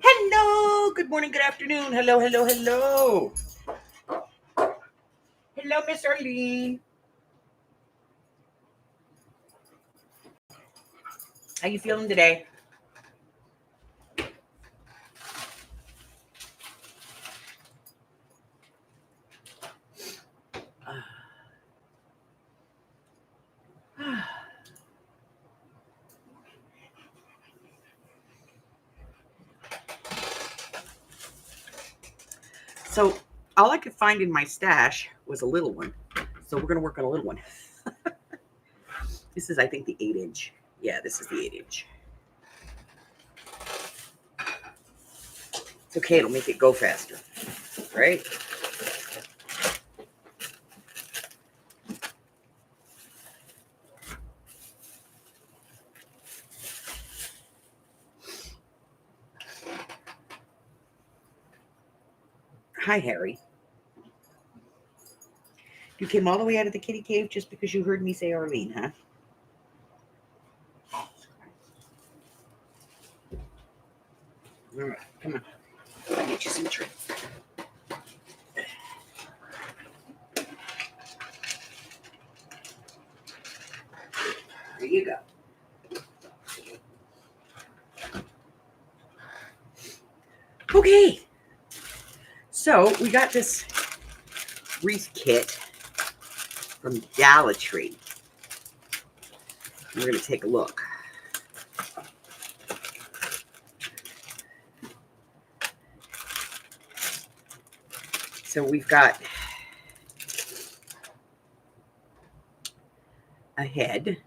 Hello, good morning, good afternoon. Hello, hello, hello. Hello, Miss Arlene. How you feeling today? So all I could find in my stash was a little one. So we're gonna work on a little one. This is, I think, the 8-inch. Yeah, this is the 8-inch. It's okay, it'll make it go faster, right? Hi, Harry. You came all the way out of the kitty cave just because you heard me say Arlene, huh? All right, come on. I'll get you some treats. There you go. Okay. So we got this Wreath kit from Dollar Tree. We're going to take a look. So we've got a head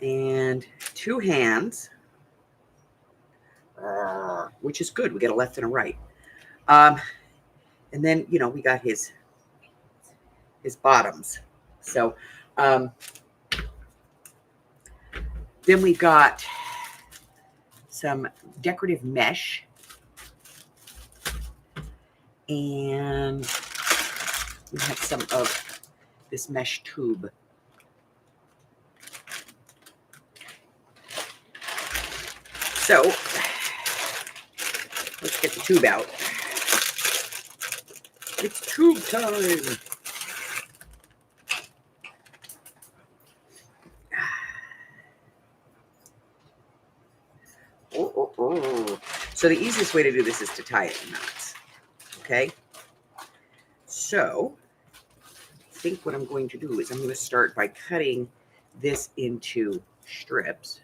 and 2 hands, which is good. We got a left and a right. And then, we got his bottoms. So then we've got some decorative mesh. And we have some of this mesh tube. So let's get the tube out. It's tube time. So the easiest way to do this is to tie it in knots. Okay? So I think what I'm going to do is I'm going to start by cutting this into strips.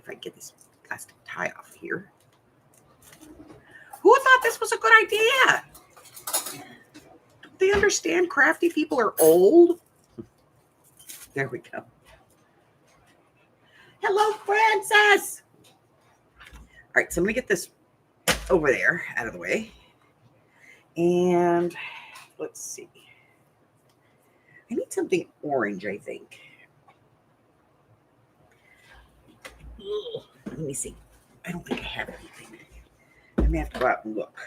If I get this plastic tie off here. Who thought this was a good idea? Don't they understand crafty people are old? There we go. Hello, Francis. All right, so I'm going to get this over there out of the way. And let's see. I need something orange, I think. Ugh, let me see. I don't think I have anything. I may have to go out and look.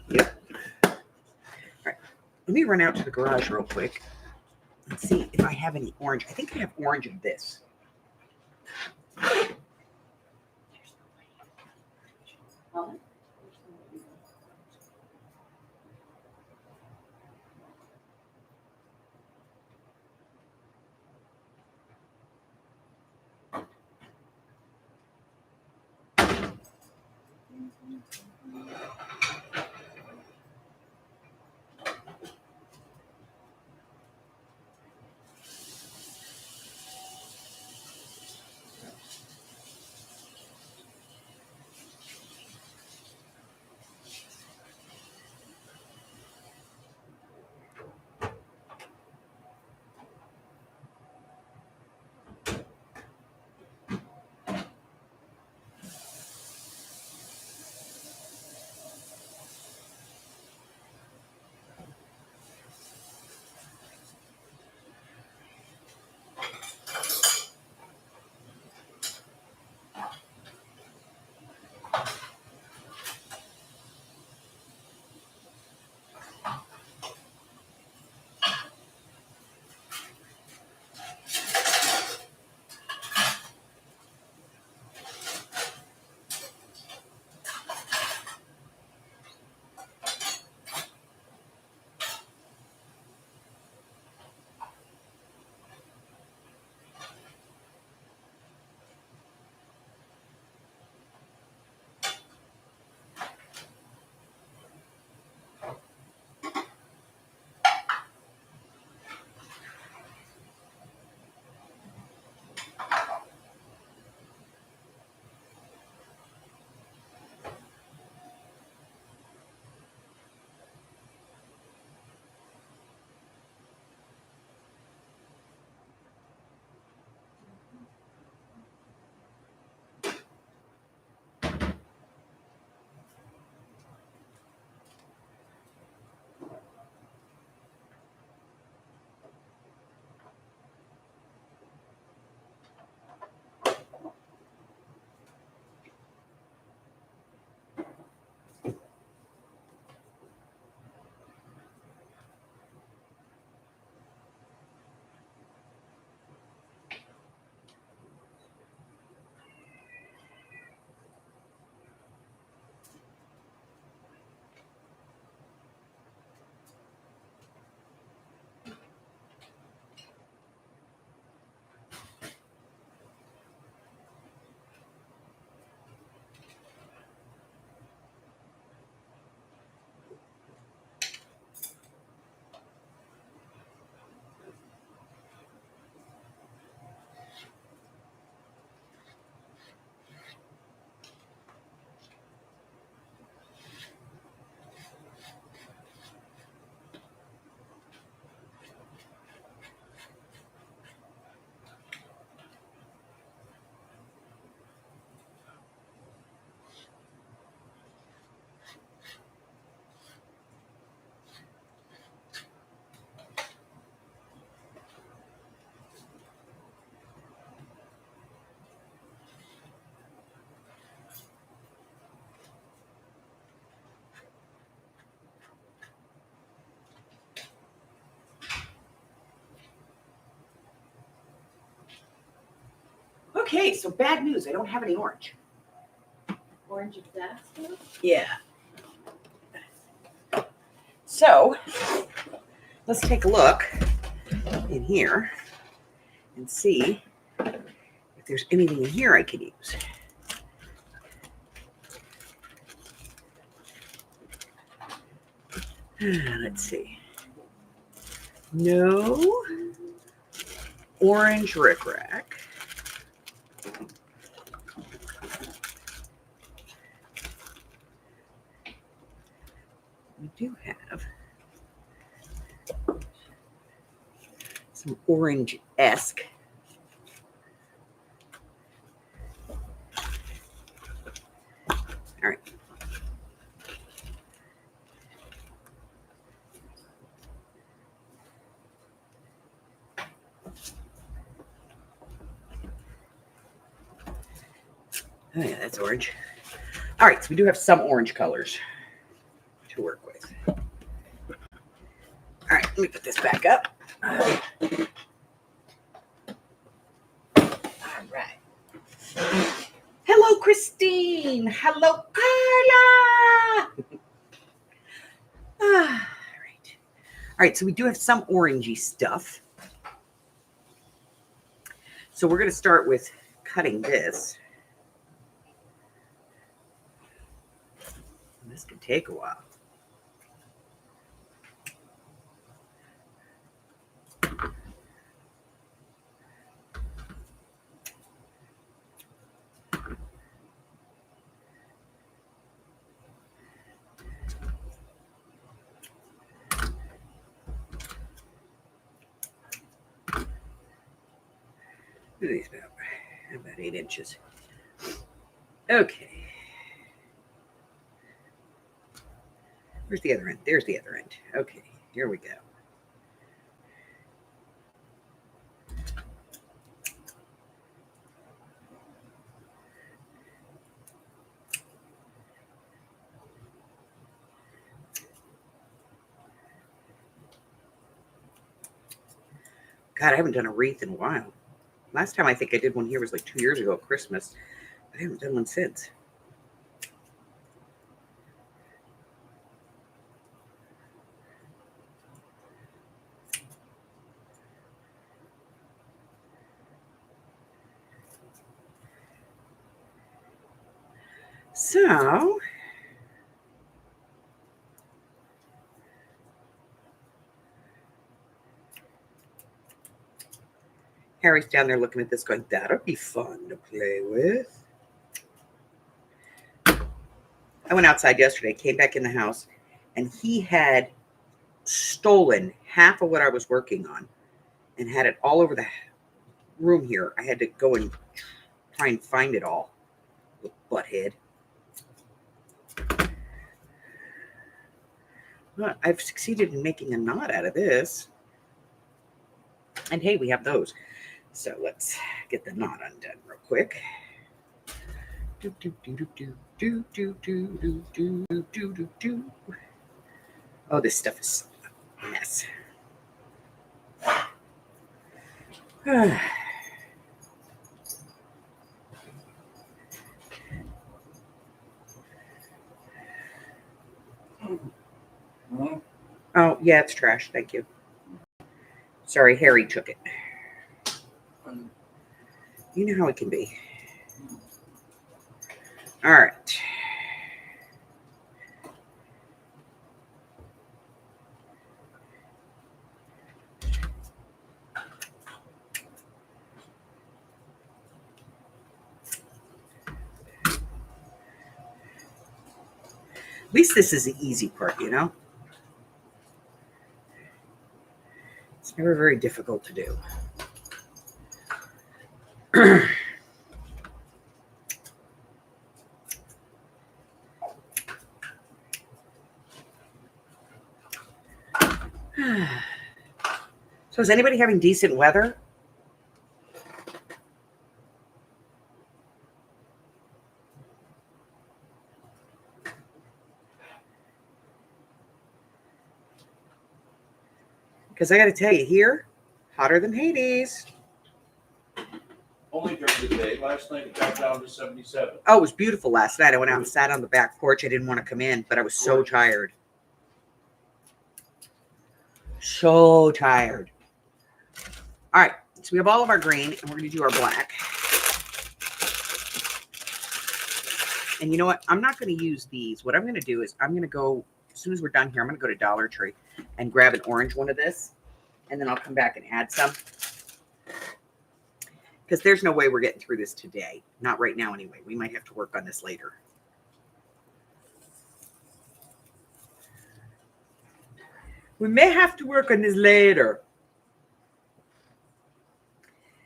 Yep. All right. Let me run out to the garage real quick and see if I have any orange. I think I have orange in this. Okay, so bad news. I don't have any orange. Orange of that stuff? Yeah. So let's take a look in here and see if there's anything in here I can use. Let's see. No orange rickrack. We do have some orange-esque. All right. Oh yeah, that's orange. All right, so we do have some orange colors to work with. All right, let me put this back up. All right. Hello, Christine. Hello, Carla. All right. All right, so we do have some orangey stuff. So we're going to start with cutting this. This could take a while. These about 8 inches. Okay. Where's the other end? There's the other end. Okay, here we go. God, I haven't done a wreath in a while. Last time I think I did one here was like 2 years ago at Christmas. I haven't done one since. So, Harry's down there looking at this going, that'll be fun to play with. I went outside yesterday, came back in the house, and he had stolen half of what I was working on and had it all over the room here. I had to go and try and find it all. Little butthead. Well, I've succeeded in making a knot out of this. And hey, we have those. So let's get the knot undone real quick. Do, do, do, do, do, do, do, do, do, do, do, do. Oh, this stuff is a mess. Oh, yeah, it's trash. Thank you. Sorry, Harry took it. You know how it can be. All right. At least this is the easy part, you know? It's never very difficult to do. So is anybody having decent weather? Because I got to tell you, here, hotter than Hades. Oh, only during the day. Last night it got down to 77. Oh, it was beautiful last night. I went out and sat on the back porch. I didn't want to come in, but I was so tired. So tired. All right. So we have all of our green, and we're going to do our black. And you know what? I'm not going to use these. What I'm going to do is I'm going to go, as soon as we're done here, I'm going to go to Dollar Tree and grab an orange one of this. And then I'll come back and add some. Because there's no way we're getting through this today. Not right now anyway. We might have to work on this later. We may have to work on this later.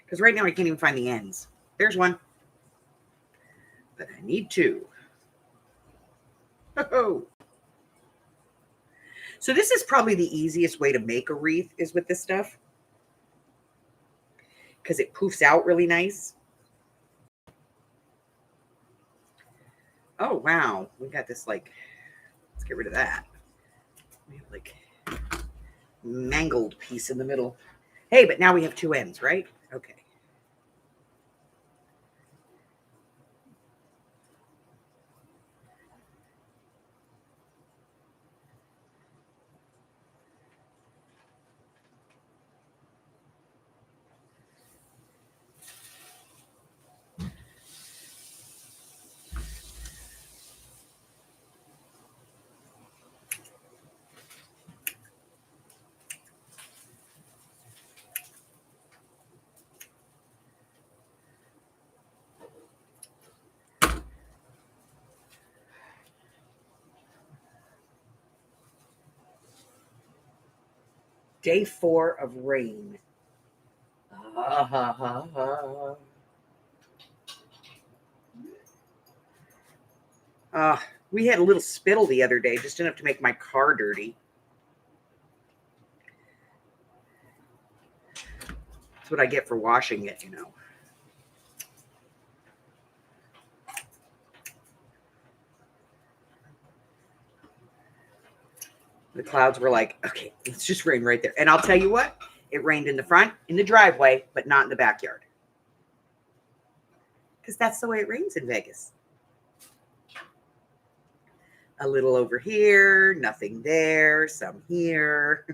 Because right now I can't even find the ends. There's one. But I need two. Oh. So this is probably the easiest way to make a wreath is with this stuff. Because it poofs out really nice. Oh, wow. We got this like, let's get rid of that. We have like mangled piece in the middle. Hey, but now we have two ends, right? Okay. Day 4 of rain. We had a little spittle the other day, just enough to make my car dirty. That's what I get for washing it, you know. The clouds were like, okay, let's just rain right there. And I'll tell you what, it rained in the front, in the driveway, but not in the backyard. Because that's the way it rains in Vegas. A little over here, nothing there, some here.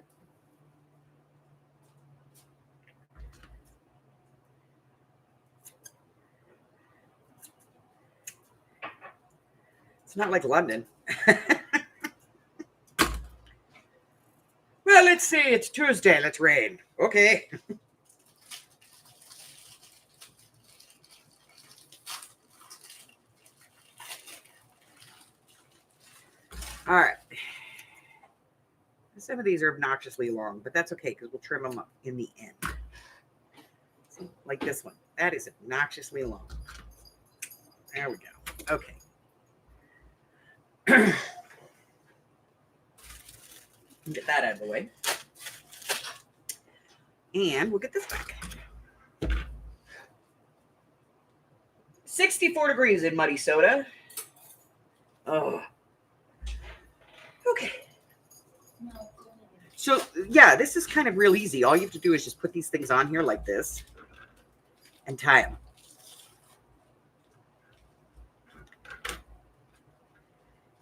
It's not like London. Well, let's see. It's Tuesday. Let's rain. Okay. All right. Some of these are obnoxiously long, but that's okay because we'll trim them up in the end. See, like this one. That is obnoxiously long. There we go. Okay. Get that out of the way. And we'll get this back. 64 degrees in Muddy Soda. Oh. Okay. So, yeah, this is kind of real easy. All you have to do is just put these things on here like this and tie them.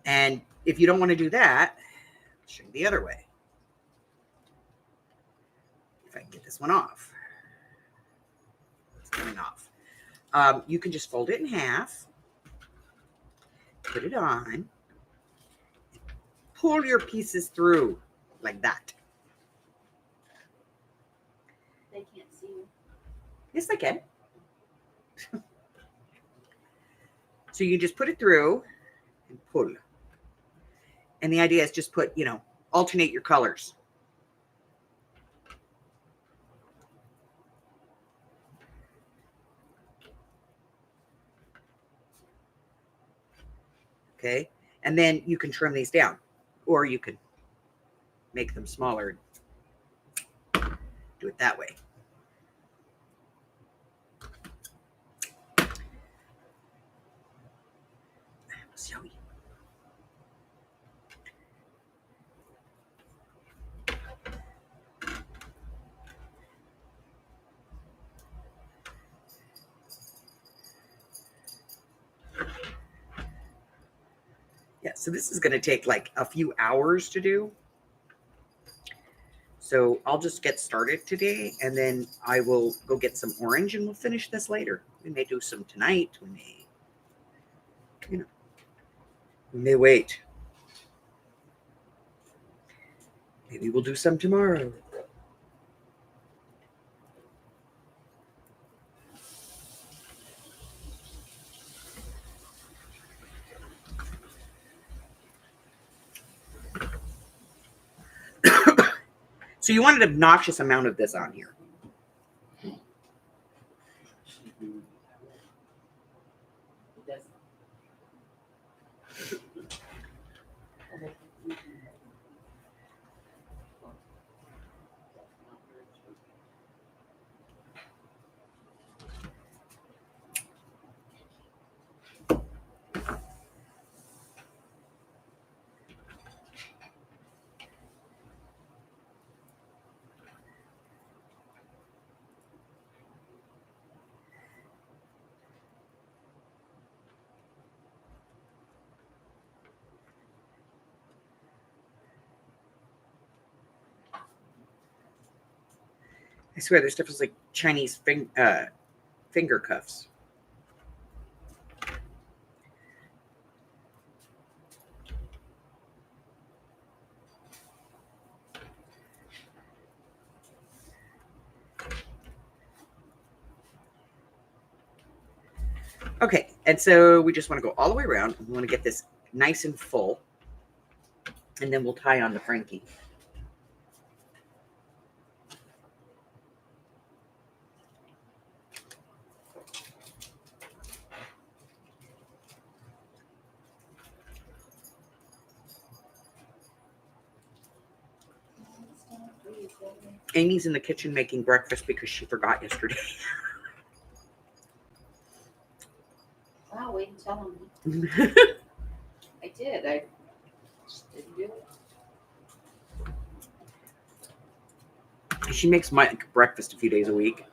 And if you don't want to do that, I'll show you the other way. If I can get this one off. It's coming off. You can just fold it in half, put it on, pull your pieces through like that. They can't see you. Yes, they can. So you just put it through and pull. And the idea is just put, you know, alternate your colors. Okay. And then you can trim these down, or you can make them smaller and do it that way. Show you. So this is going to take like a few hours to do. So I'll just get started today, and then I will go get some orange, and we'll finish this later. We may do some tonight. We may, we may wait. Maybe we'll do some tomorrow. So you want an obnoxious amount of this on here. I swear, this stuff is like Chinese finger cuffs. Okay, and so we just want to go all the way around. We want to get this nice and full, and then we'll tie on the Frankie. Amy's in the kitchen making breakfast because she forgot yesterday. Wow, wait and tell me. I did. I just didn't do it. She makes Mike breakfast a few days a week.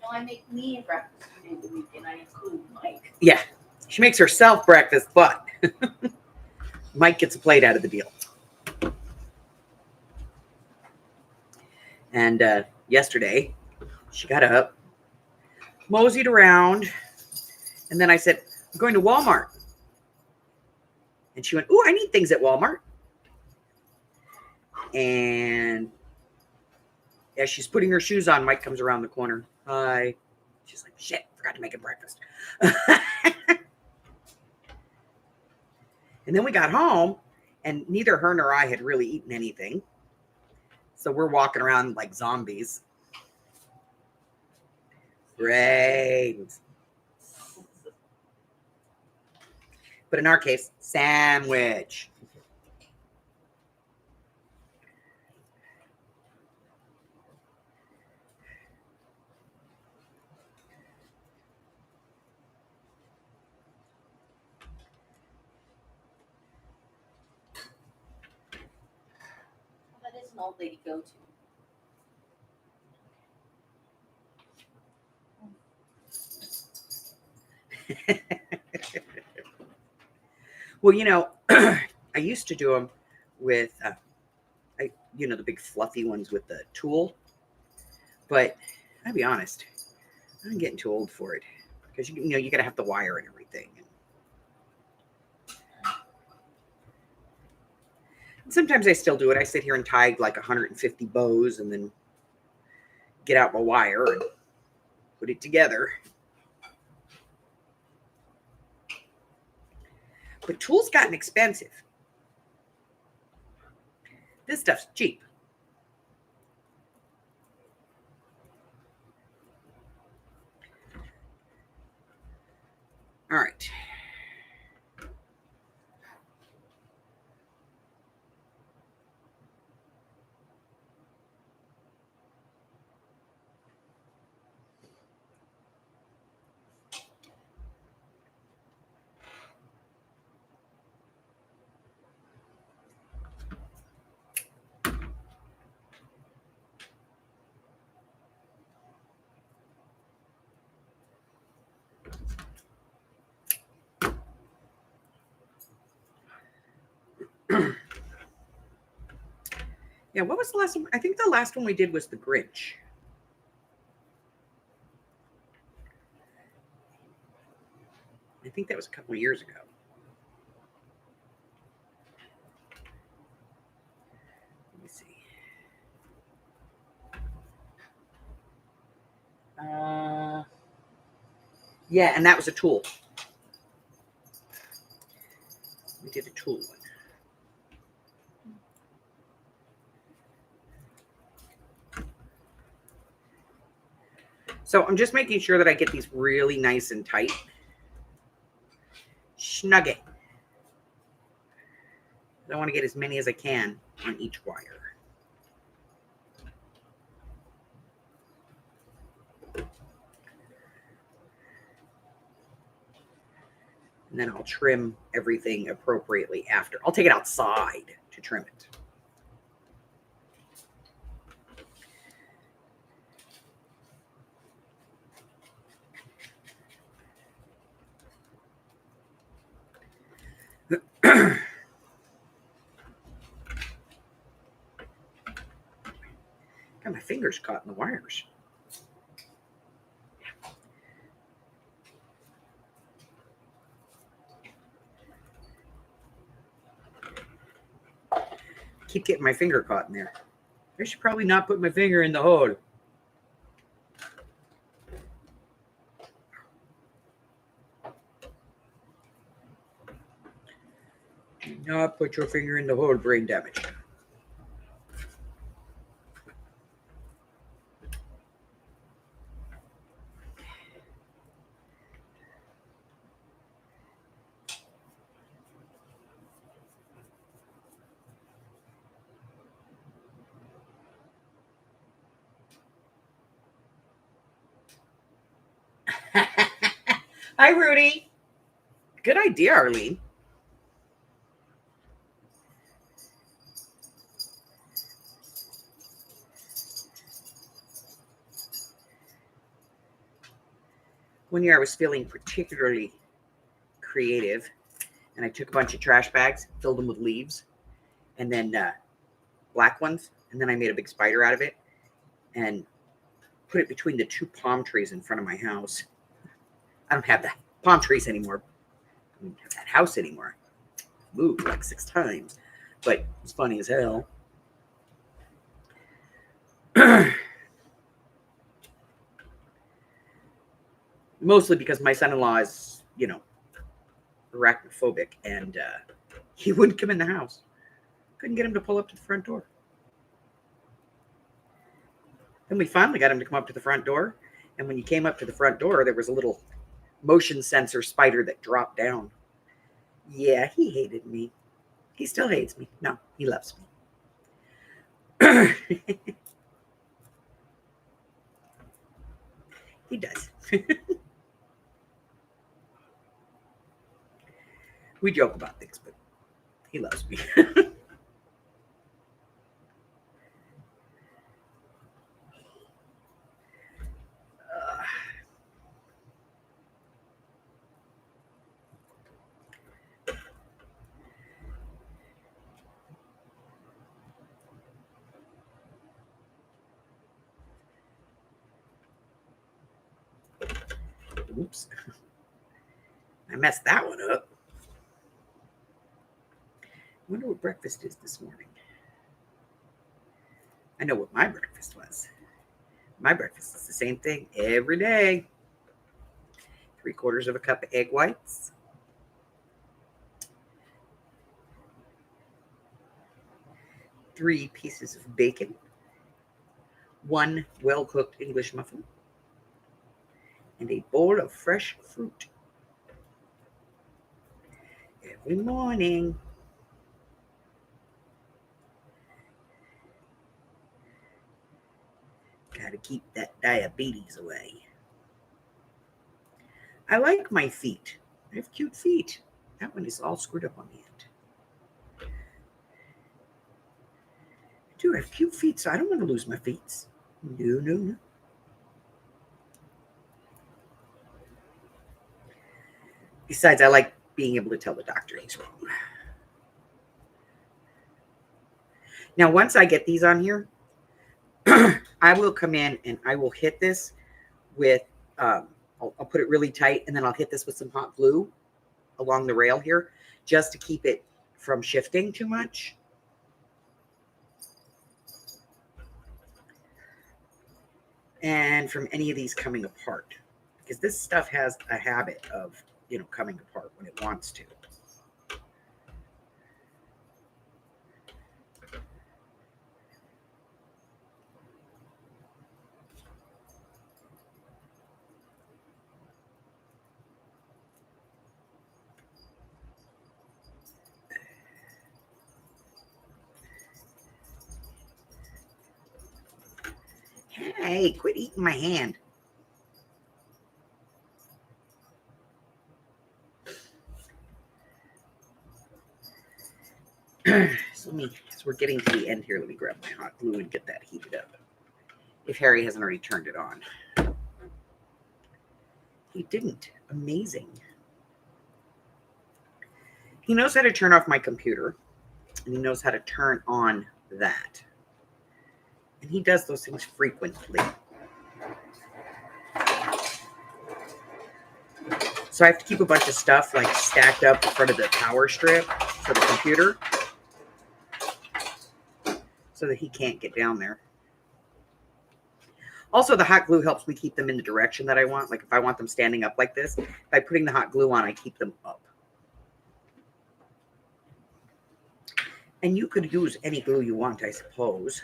No, I make me a breakfast 2 days a week, and I include Mike. Yeah, she makes herself breakfast, but Mike gets a plate out of the deal. And yesterday, she got up, moseyed around, and then I said, I'm going to Walmart. And she went, ooh, I need things at Walmart. And as she's putting her shoes on, Mike comes around the corner. Hi. She's like, shit, forgot to make him breakfast. And then we got home, and neither her nor I had really eaten anything. So we're walking around like zombies. Great. But in our case, sandwich. That is an old lady go-to. Well, I used to do them with, the big fluffy ones with the tool. But I'll be honest, I'm getting too old for it because you got to have the wire and everything. And sometimes I still do it. I sit here and tie like 150 bows and then get out my wire and put it together. But tools gotten expensive. This stuff's cheap. All right. Yeah, what was the last one? I think the last one we did was The Grinch. I think that was a couple of years ago. Let me see. Yeah, and that was a Tool. We did a Tool one. So I'm just making sure that I get these really nice and tight. Snug it. I want to get as many as I can on each wire. And then I'll trim everything appropriately after. I'll take it outside to trim it. Got my fingers caught in the wires. Keep getting my finger caught in there. I should probably not put my finger in the hole. Do not put your finger in the hole, brain damage. Hi, Rudy. Good idea, Arlene. One year I was feeling particularly creative, and I took a bunch of trash bags, filled them with leaves, and then black ones, and then I made a big spider out of it and put it between the two palm trees in front of my house. I don't have the palm trees anymore. I don't have that house anymore. Moved like 6 times, but it's funny as hell. Mostly because my son-in-law is, arachnophobic, and he wouldn't come in the house. Couldn't get him to pull up to the front door. Then we finally got him to come up to the front door, and when you came up to the front door, there was a little motion sensor spider that dropped down. Yeah, he hated me. He still hates me. No, he loves me. He does. We joke about things, but he loves me. Oops. I messed that one up. I wonder what breakfast is this morning. I know what my breakfast was. My breakfast is the same thing every day. 3/4 of a cup of egg whites. 3 pieces of bacon. 1 well-cooked English muffin. And a bowl of fresh fruit. Every morning. Gotta keep that diabetes away. I like my feet. I have cute feet. That one is all screwed up on the end. I do have cute feet, so I don't want to lose my feet. No, no, no. Besides, I like being able to tell the doctor he's wrong. Now, once I get these on here, I will come in and I will hit this with, I'll put it really tight, and then I'll hit this with some hot glue along the rail here just to keep it from shifting too much. And from any of these coming apart, because this stuff has a habit of, coming apart when it wants to. Hey, quit eating my hand. So as we're getting to the end here, let me grab my hot glue and get that heated up. If Harry hasn't already turned it on. He didn't. Amazing. He knows how to turn off my computer, and he knows how to turn on that. And he does those things frequently. So I have to keep a bunch of stuff like stacked up in front of the power strip for the computer so that he can't get down there. Also, the hot glue helps me keep them in the direction that I want. Like if I want them standing up like this, by putting the hot glue on, I keep them up. And you could use any glue you want, I suppose.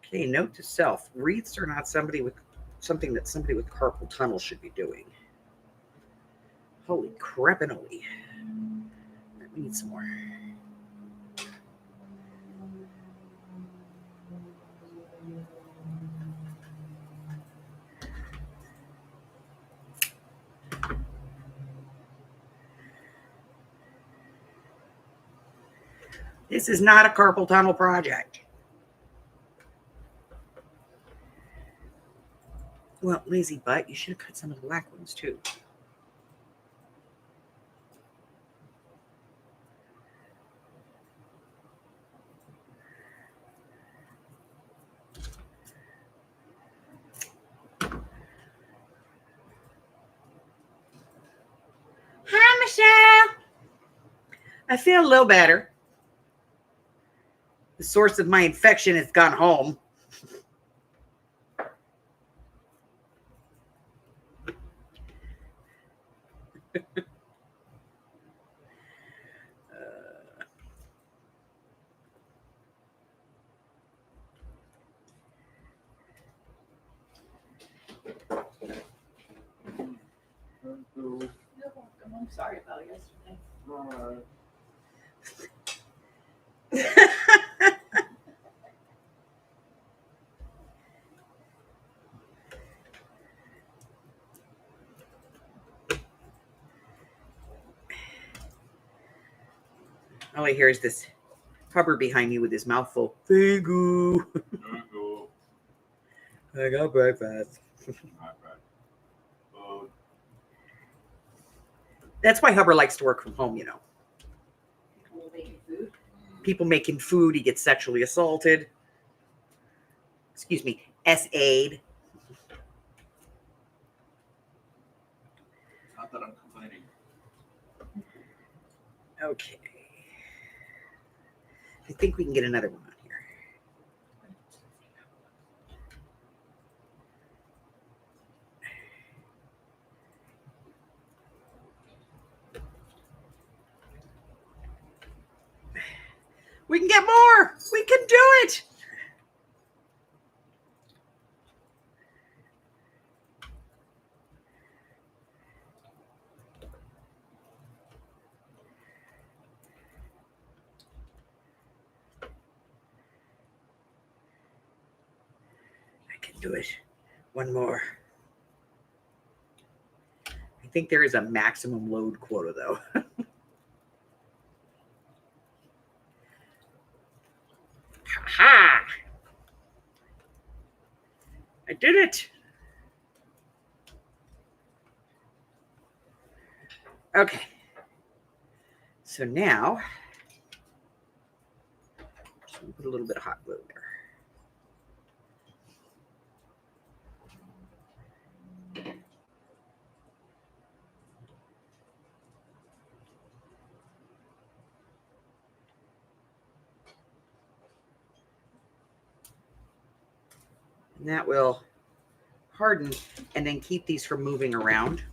Okay, note to self. Wreaths are not something that somebody with carpal tunnel should be doing. Holy crapinoli. We need some more. This is not a carpal tunnel project. Well, lazy butt, you should have cut some of the black ones too. Hi, Michelle. I feel a little better. The source of my infection has gone home. You're welcome. I'm sorry about yesterday. All I hear is this Hubbard behind me with his mouth full. Fingu. I got breakfast. That's why Hubbard likes to work from home, you know. People making food. People making food, he gets sexually assaulted. Excuse me, SA'd. Not that I'm complaining. Okay. I think we can get another one on here. We can get more. We can do it. do it. One more. I think there is a maximum load quota, though. Ha! I did it. Okay. So now, just gonna put a little bit of hot glue there. And that will harden and then keep these from moving around.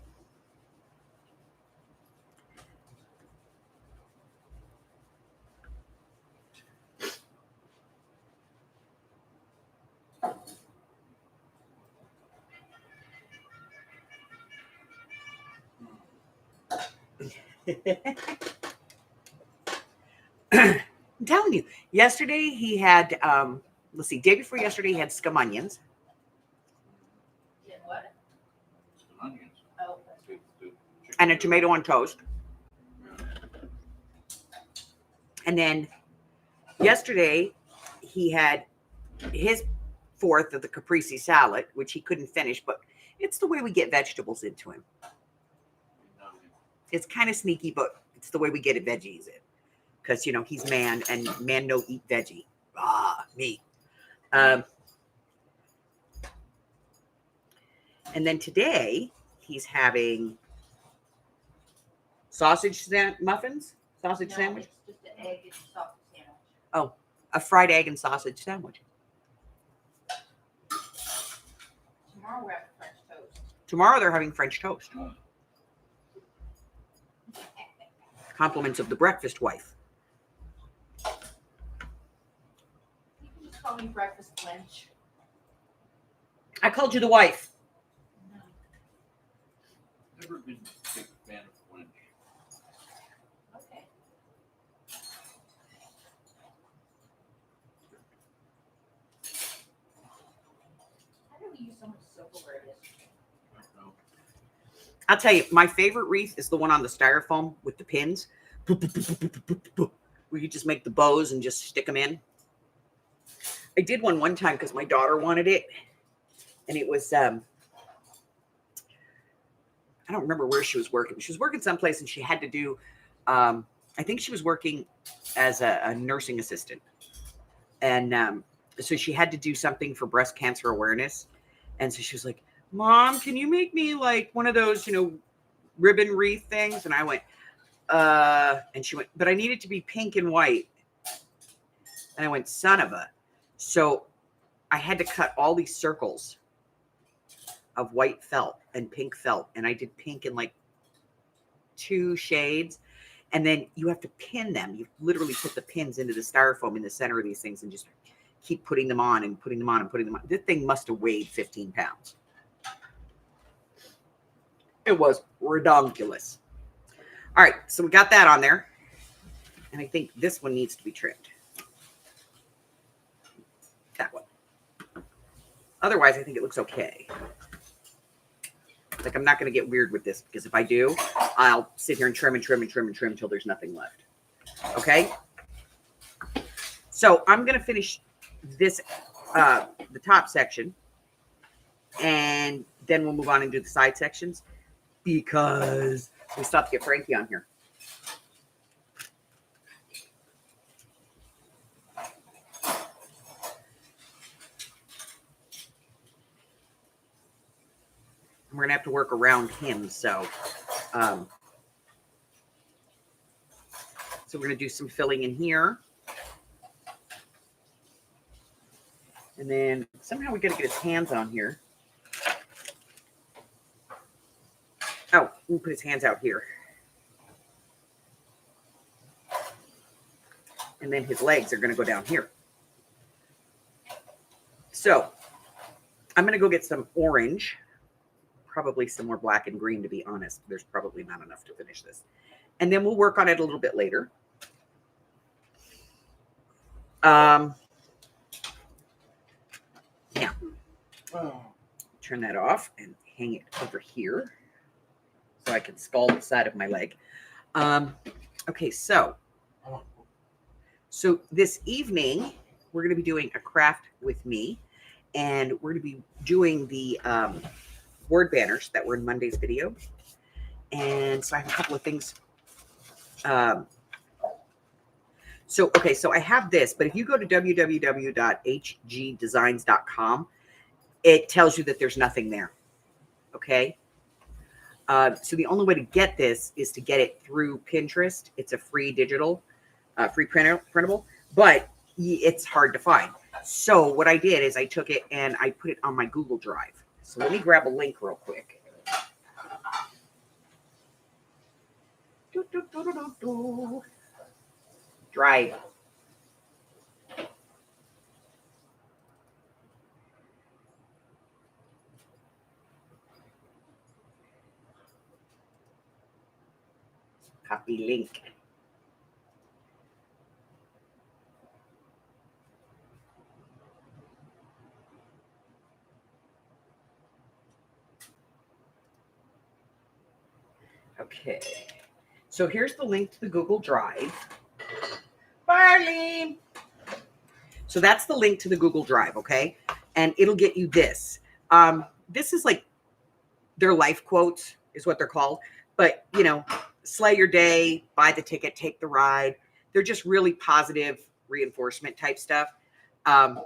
I'm telling you, yesterday he had, let's see, day before yesterday he had scum onions. Yeah, what? Onions. Oh, And a tomato on toast. And then yesterday he had his fourth of the caprese salad, which he couldn't finish, but it's the way we get vegetables into him. It's kind of sneaky, but it's the way we get it veggies in. Because, you know, he's man, and man no eat veggie. Ah, me. And then today, he's having sausage muffins? Sausage sandwich? It's just an egg and sausage sandwich. Oh, a fried egg and sausage sandwich. Tomorrow we're having French toast. Tomorrow they're having French toast. Compliments of the breakfast wife. You can just call me breakfast French. I called you the wife. No. Never been a big fan of French. Okay. How do we use so much silverware this? I don't know. I'll tell you, my favorite wreath is the one on the styrofoam with the pins. Where you just make the bows and just stick them in. I did one time because my daughter wanted it. And it was, I don't remember where she was working. She was working someplace and she had to do, I think she was working as a nursing assistant. And so she had to do something for breast cancer awareness. And so she was like, Mom, can you make me like one of those, you know, ribbon wreath things? And I went, and she went, but I need it to be pink and white. And I went, son of a. So I had to cut all these circles of white felt and pink felt. And I did pink in like 2 shades. And then you have to pin them. You literally put the pins into the styrofoam in the center of these things and just keep putting them on and putting them on and putting them on. This thing must have weighed 15 pounds. It was redonkulous. All right, so we got that on there. And I think this one needs to be trimmed. That one. Otherwise, I think it looks okay. Like, I'm not going to get weird with this, because if I do, I'll sit here and trim and trim and trim and trim until there's nothing left. Okay? So I'm going to finish this, the top section, and then we'll move on and do the side sections, because we still have to get Frankie on here. We're gonna have to work around him, so we're gonna do some filling in here, and then somehow we gotta get his hands on here. Oh, we'll put his hands out here, and then his legs are gonna go down here. So I'm gonna go get some orange. Probably some more black and green, to be honest. There's probably not enough to finish this. And then we'll work on it a little bit later. Yeah. Turn that off and hang it over here so I can scald the side of my leg. Okay, so this evening we're going to be doing a craft with me, and we're going to be doing the word banners that were in Monday's video. And so I have a couple of things. So I have this, but if you go to www.hgdesigns.com, it tells you that there's nothing there. Okay. So the only way to get this is to get it through Pinterest. It's a free digital, free printable, but it's hard to find. So what I did is I took it and I put it on my Google Drive. So let me grab a link real quick. Drive. Copy link. Okay. So here's the link to the Google Drive. Barley. So that's the link to the Google Drive, okay? And it'll get you this. This is like their life quotes is what they're called. But, you know, slay your day, buy the ticket, take the ride. They're just really positive reinforcement type stuff. And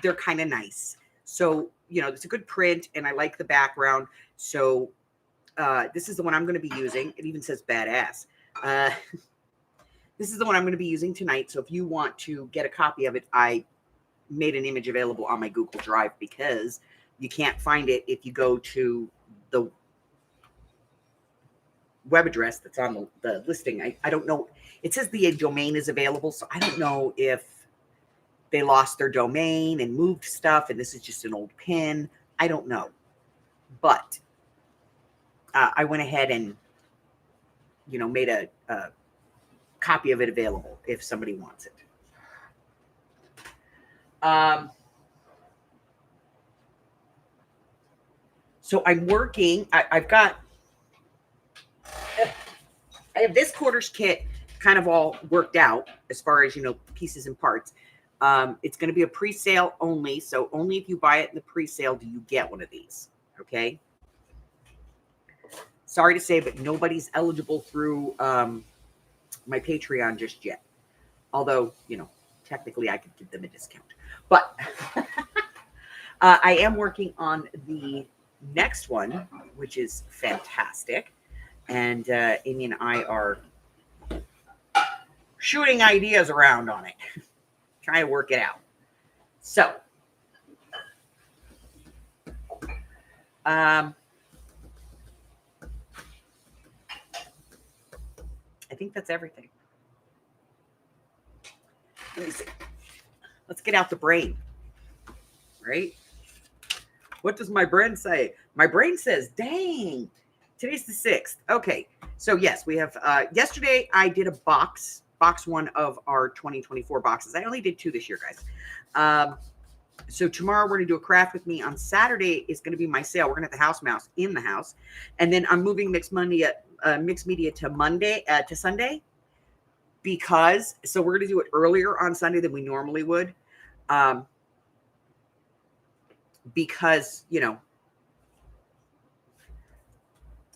they're kind of nice. So, you know, it's a good print and I like the background. So this is the one I'm going to be using. It even says badass. This is the one I'm going to be using tonight. So if you want to get a copy of it, I made an image available on my Google Drive because you can't find it if you go to the web address that's on the listing. I don't know. It says the domain is available. So I don't know if they lost their domain and moved stuff and this is just an old pin. I don't know. But I went ahead and, you know, made a copy of it available if somebody wants it. So I'm working. I have this quarters kit kind of all worked out as far as, you know, pieces and parts. It's going to be a pre-sale only. So only if you buy it in the pre-sale do you get one of these. Okay. Sorry to say, but nobody's eligible through my Patreon just yet. Although, you know, technically I could give them a discount. But I am working on the next one, which is fantastic. And Amy and I are shooting ideas around on it, trying to work it out. So, I think that's everything. Let me see. Let's get out the brain. Right? What does my brain say? My brain says, dang, today's the 6th. Okay. So yes, we have, yesterday I did a box one of our 2024 boxes. I only did 2 this year, guys. So tomorrow we're going to do a craft with me. On Saturday is going to be my sale. We're going to have the house mouse in the house. And then I'm moving mixed media to Sunday because, so we're going to do it earlier on Sunday than we normally would. Because, you know,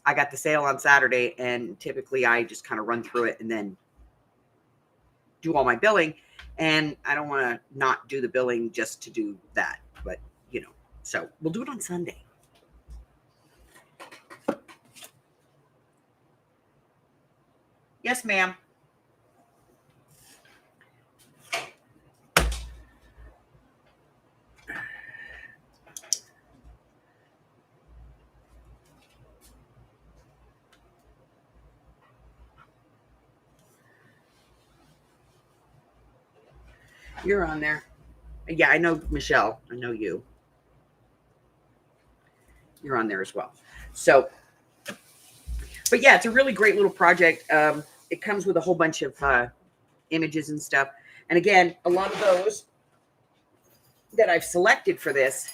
I got the sale on Saturday and typically I just kind of run through it and then do all my billing. And I don't want to not do the billing just to do that. But, you know, so we'll do it on Sunday. Yes, ma'am. You're on there. Yeah, I know Michelle. I know you. You're on there as well. So, but yeah, it's a really great little project. It comes with a whole bunch of images and stuff. And again, a lot of those that I've selected for this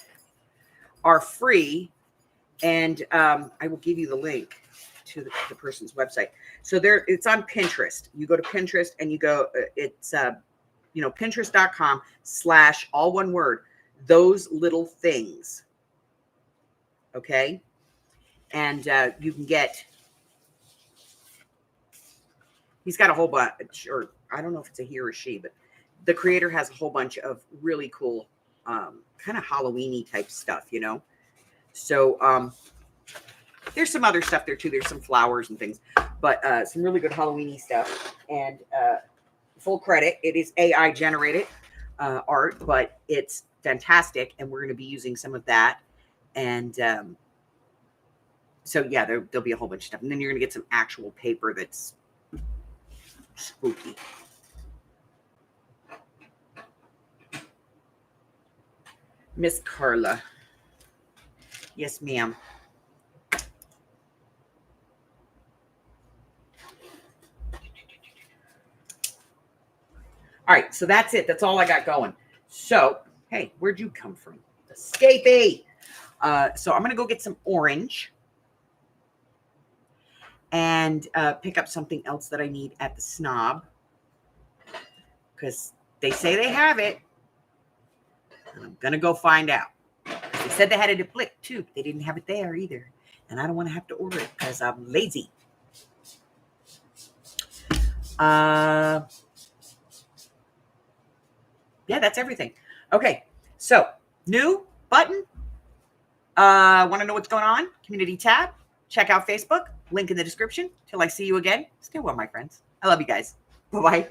are free, and I will give you the link to the person's website. So it's on Pinterest. You go to Pinterest and you go, it's Pinterest.com/ all one word, those little things. Okay. And you can get, he's got a whole bunch, or I don't know if it's a he or a she, but the creator has a whole bunch of really cool kind of Halloween-y type stuff, So there's some other stuff there too. There's some flowers and things, but some really good Halloween-y stuff. And full credit, it is AI generated art, but it's fantastic. And we're going to be using some of that. And so, yeah, there'll be a whole bunch of stuff. And then you're going to get some actual paper that's spooky. Miss Carla. Yes, ma'am. All right, so that's it. That's all I got going. So, hey, where'd you come from? Escapee. So I'm going to go get some orange and pick up something else that I need at the Snob, because they say they have it. And I'm going to go find out. They said they had it at Blick too. They didn't have it there either. And I don't want to have to order it because I'm lazy. Yeah, that's everything. Okay, so new button. Want to know what's going on? Community tab. Check out Facebook. Link in the description. Till I see you again. Stay well, my friends. I love you guys. Bye-bye.